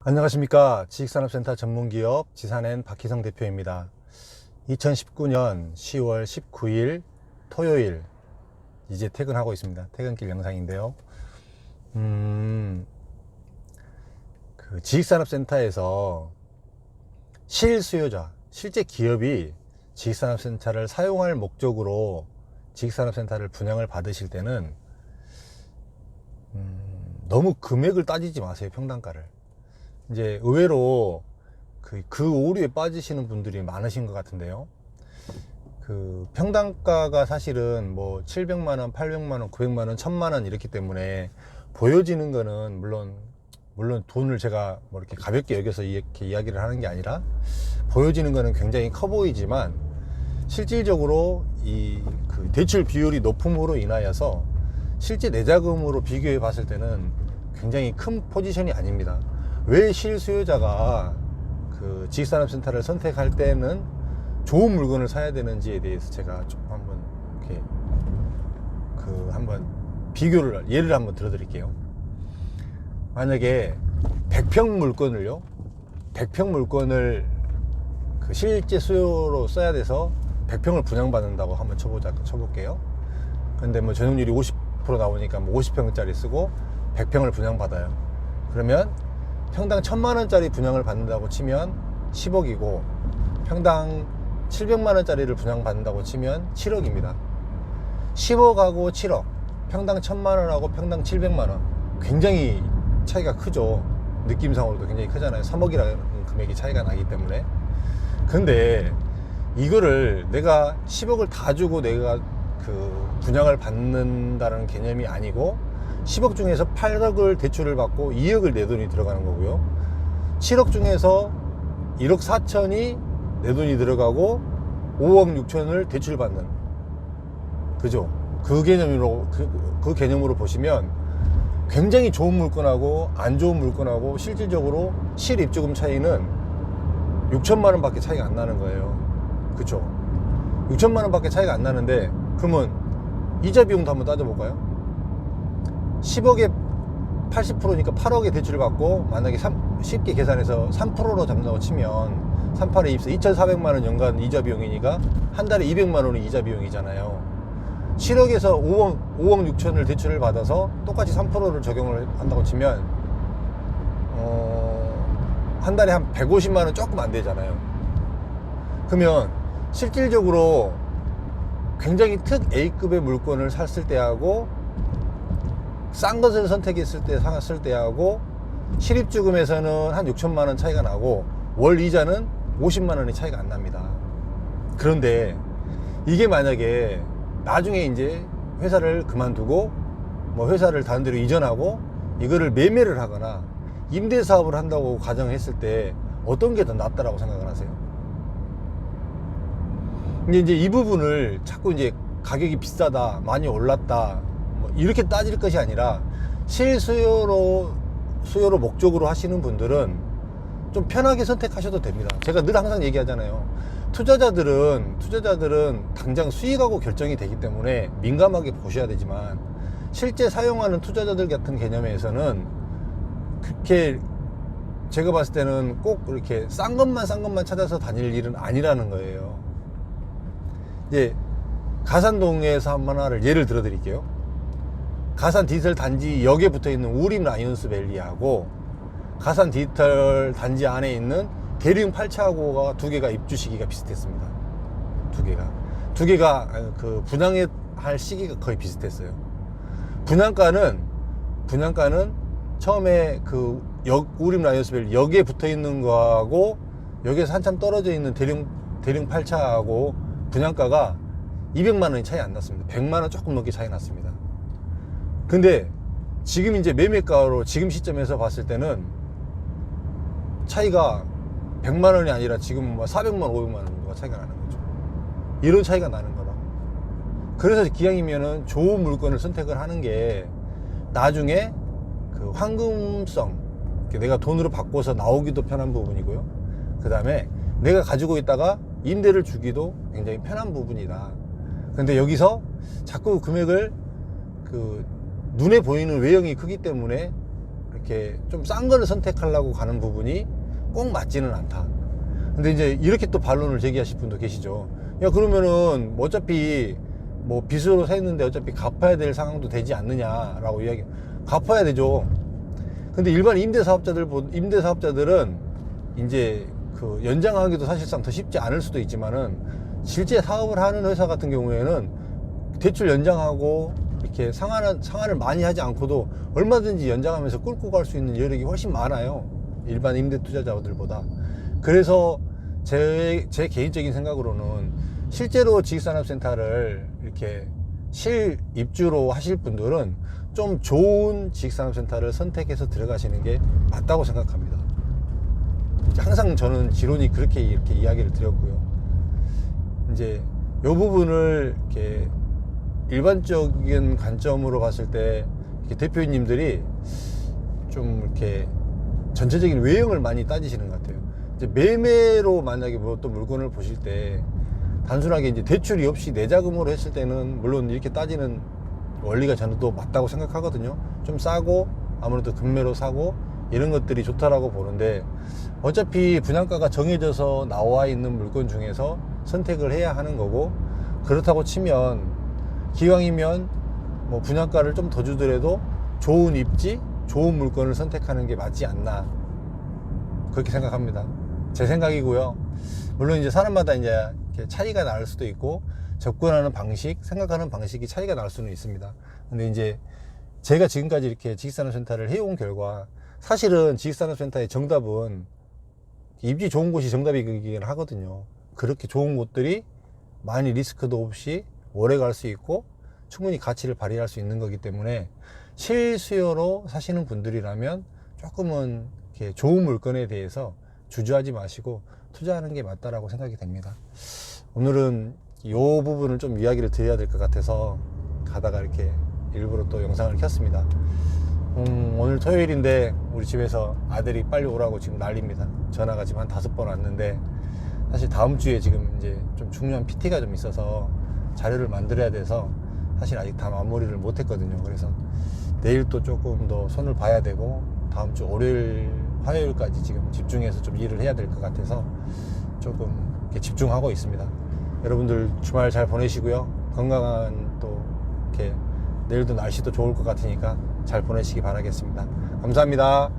안녕하십니까. 지식산업센터 전문기업 지산엔 박희성 대표입니다. 2019년 10월 19일 토요일 이제 퇴근하고 있습니다. 퇴근길 영상인데요. 그 지식산업센터에서 실수요자, 실제 기업이 지식산업센터를 사용할 목적으로 지식산업센터를 분양을 받으실 때는 너무 금액을 따지지 마세요. 평당가를. 이제 의외로 그 오류에 빠지시는 분들이 많으신 것 같은데요. 그 평당가가 사실은 뭐 700만원, 800만원, 900만원, 1000만원 이렇기 때문에 보여지는 거는 물론 돈을 제가 뭐 이렇게 가볍게 여겨서 이렇게 이야기를 하는 게 아니라 보여지는 거는 굉장히 커 보이지만 실질적으로 그 대출 비율이 높음으로 인하여서 실제 내자금으로 비교해 봤을 때는 굉장히 큰 포지션이 아닙니다. 왜 실수요자가 그 지식산업센터를 선택할 때는 좋은 물건을 사야 되는지에 대해서 제가 좀 한번 이렇게 한번 예를 한번 들어드릴게요. 만약에 100평 물건을요, 100평 물건을 그 실제 수요로 써야 돼서 100평을 분양받는다고 한번 쳐볼게요. 근데 뭐 전용률이 50% 나오니까 뭐 50평짜리 쓰고 100평을 분양받아요. 그러면 평당 1000만원짜리 분양을 받는다고 치면 10억이고 평당 700만원짜리를 분양받는다고 치면 7억입니다. 10억하고 7억, 평당 1000만원하고 평당 700만원, 굉장히 차이가 크죠. 느낌상으로도 굉장히 크잖아요. 3억이라는 금액이 차이가 나기 때문에. 근데 이거를 내가 10억을 다 주고 내가 그 분양을 받는다는 개념이 아니고 10억 중에서 8억을 대출을 받고 2억을 내 돈이 들어가는 거고요. 7억 중에서 1억 4천이 내 돈이 들어가고 5억 6천을 대출받는, 그죠? 그 개념으로 보시면 굉장히 좋은 물건하고 안 좋은 물건하고 실질적으로 실입주금 차이는 6천만 원밖에 차이가 안 나는 거예요. 그쵸? 6천만 원밖에 차이가 안 나는데, 그러면 이자 비용도 한번 따져볼까요? 10억에 80%니까 8억의 대출을 받고 만약에 쉽게 계산해서 3%로 잡는다고 치면 38에 24, 2,400만원 연간 이자 비용이니까 한 달에 200만원이 이자 비용이잖아요. 7억에서 5억 6천을 대출을 받아서 똑같이 3%를 적용을 한다고 치면 한 달에 한 150만원 조금 안 되잖아요. 그러면 실질적으로 굉장히 특 A급의 물건을 샀을 때하고 싼 것을 선택했을 때 샀을 때하고 실입주금에서는 한 6천만원 차이가 나고 월 이자는 50만원의 차이가 안 납니다. 그런데 이게 만약에 나중에 이제 회사를 그만두고 뭐 회사를 다른 데로 이전하고 이거를 매매를 하거나 임대사업을 한다고 가정했을 때 어떤 게 더 낫다라고 생각을 하세요? 근데 이제 이 부분을 자꾸 이제 가격이 비싸다, 많이 올랐다, 뭐 이렇게 따질 것이 아니라 실수요로 목적으로 하시는 분들은 좀 편하게 선택하셔도 됩니다. 제가 늘 항상 얘기하잖아요. 투자자들은 당장 수익하고 결정이 되기 때문에 민감하게 보셔야 되지만 실제 사용하는 투자자들 같은 개념에서는 그렇게 제가 봤을 때는 꼭 이렇게 싼 것만 찾아서 다닐 일은 아니라는 거예요. 이제 가산동에서 하나를 예를 들어 드릴게요. 가산 디지털 단지 역에 붙어 있는 우림 라이온스 밸리하고 가산 디지털 단지 안에 있는 대림 8차하고가 두 개가 입주 시기가 비슷했습니다. 두 개가 그 분양할 시기가 거의 비슷했어요. 분양가는 처음에 그 우림 라이온스 밸리 역에 붙어 있는 거하고 여기에서 한참 떨어져 있는 대림 8차하고 분양가가 200만원이 차이 안 났습니다. 100만원 조금 넘게 차이 났습니다. 근데 지금 이제 매매가로 지금 시점에서 봤을 때는 차이가 100만원이 아니라 지금 400만, 500만원 정도가 차이가 나는 거죠. 이런 차이가 나는 거라. 그래서 기왕이면은 좋은 물건을 선택을 하는 게 나중에 그 황금성, 내가 돈으로 바꿔서 나오기도 편한 부분이고요. 그 다음에 내가 가지고 있다가 임대를 주기도 굉장히 편한 부분이다. 근데 여기서 자꾸 금액을 눈에 보이는 외형이 크기 때문에 이렇게 좀 싼 거를 선택하려고 가는 부분이 꼭 맞지는 않다. 근데 이제 이렇게 또 반론을 제기하실 분도 계시죠. 야, 그러면은 뭐 어차피 뭐 빚으로 샀는데 어차피 갚아야 될 상황도 되지 않느냐라고 이야기. 갚아야 되죠. 근데 일반 임대사업자들은 이제 그 연장하기도 사실상 더 쉽지 않을 수도 있지만은 실제 사업을 하는 회사 같은 경우에는 대출 연장하고 이렇게 상환을 많이 하지 않고도 얼마든지 연장하면서 끌고 갈 수 있는 여력이 훨씬 많아요. 일반 임대 투자자들보다. 그래서 제 개인적인 생각으로는 실제로 지식산업센터를 이렇게 실입주로 하실 분들은 좀 좋은 지식산업센터를 선택해서 들어가시는 게 맞다고 생각합니다. 항상 저는 지론이 그렇게 이렇게 이야기를 드렸고요. 이제 이 부분을 이렇게 일반적인 관점으로 봤을 때 이렇게 대표님들이 좀 이렇게 전체적인 외형을 많이 따지시는 것 같아요. 이제 매매로 만약에 뭐 또 물건을 보실 때 단순하게 이제 대출이 없이 내자금으로 했을 때는 물론 이렇게 따지는 원리가 저는 또 맞다고 생각하거든요. 좀 싸고 아무래도 금매로 사고 이런 것들이 좋다라고 보는데 어차피 분양가가 정해져서 나와 있는 물건 중에서 선택을 해야 하는 거고 그렇다고 치면 기왕이면 뭐 분양가를 좀 더 주더라도 좋은 입지, 좋은 물건을 선택하는 게 맞지 않나 그렇게 생각합니다. 제 생각이고요. 물론 이제 사람마다 이제 차이가 날 수도 있고 접근하는 방식, 생각하는 방식이 차이가 날 수는 있습니다. 근데 이제 제가 지금까지 이렇게 지식산업센터를 해온 결과 사실은 지식산업센터의 정답은 입지 좋은 곳이 정답이긴 하거든요. 그렇게 좋은 곳들이 많이 리스크도 없이 오래 갈 수 있고 충분히 가치를 발휘할 수 있는 거기 때문에 실수요로 사시는 분들이라면 조금은 이렇게 좋은 물건에 대해서 주저하지 마시고 투자하는 게 맞다라고 생각이 됩니다. 오늘은 이 부분을 좀 이야기를 드려야 될 것 같아서 가다가 이렇게 일부러 또 영상을 켰습니다. 오늘 토요일인데 우리 집에서 아들이 빨리 오라고 지금 난립니다. 전화가 지금 한 5번 왔는데 사실 다음 주에 지금 이제 좀 중요한 PT가 좀 있어서 자료를 만들어야 돼서 사실 아직 다 마무리를 못 했거든요. 그래서 내일 또 조금 더 손을 봐야 되고 다음 주 월요일, 화요일까지 지금 집중해서 좀 일을 해야 될 것 같아서 조금 이렇게 집중하고 있습니다. 여러분들 주말 잘 보내시고요. 건강한 또 이렇게 내일도 날씨도 좋을 것 같으니까 잘 보내시기 바라겠습니다. 감사합니다.